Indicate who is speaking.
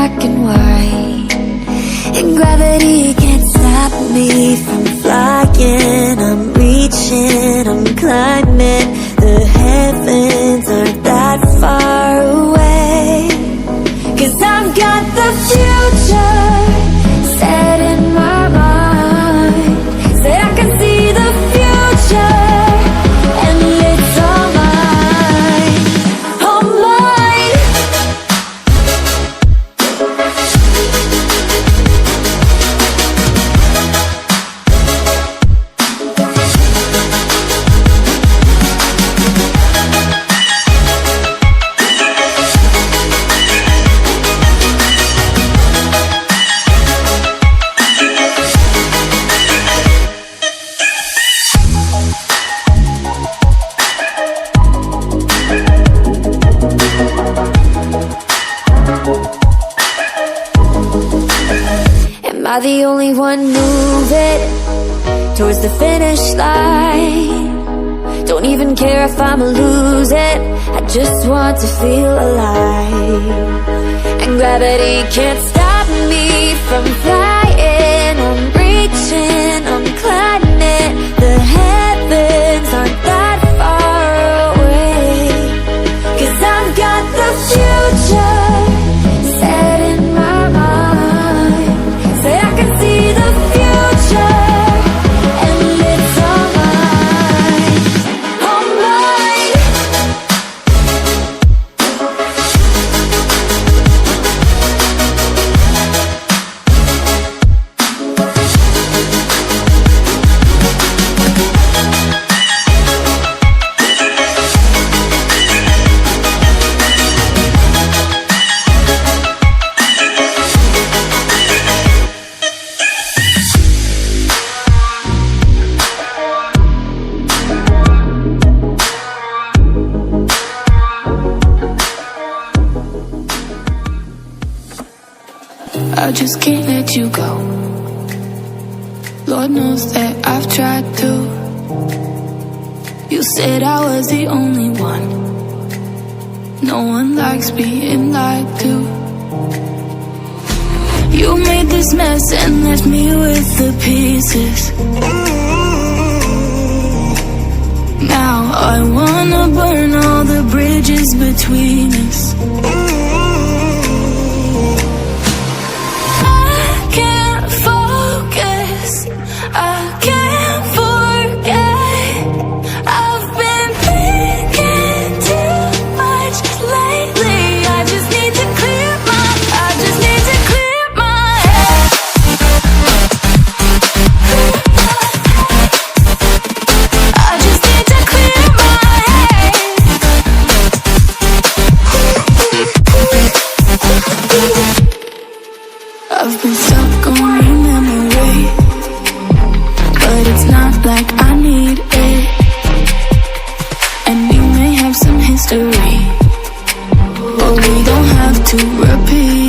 Speaker 1: black and white, and gravity can't stop me from flying. I'm reaching, I'm climbing. The heavens aren't that far away, 'cause I've got the future set in my mind. Said I can see the future, and it's all mine, all mine. Am I the only one moving towards the finish line? Don't even care if I'ma lose it, I just want to feel alive. And gravity can't stop me from flying. I'm reaching, I'm climbing. The heavens aren't that far away, 'cause I've got the future set in my mind. Say I can see the future, and it's all mine, all mine.
Speaker 2: I just can't let you go. Lord knows that I've tried to. You said I was the only one. No one likes being lied to. You made this mess and left me with the pieces. Now I wanna burn all the bridges between us. I can't forget. I've been thinking too much lately. I just need to clear my head. I just need to clear my head. I've been stuck on your memory, but it's not like I need it. And we may have some history, but we don't have to repeat.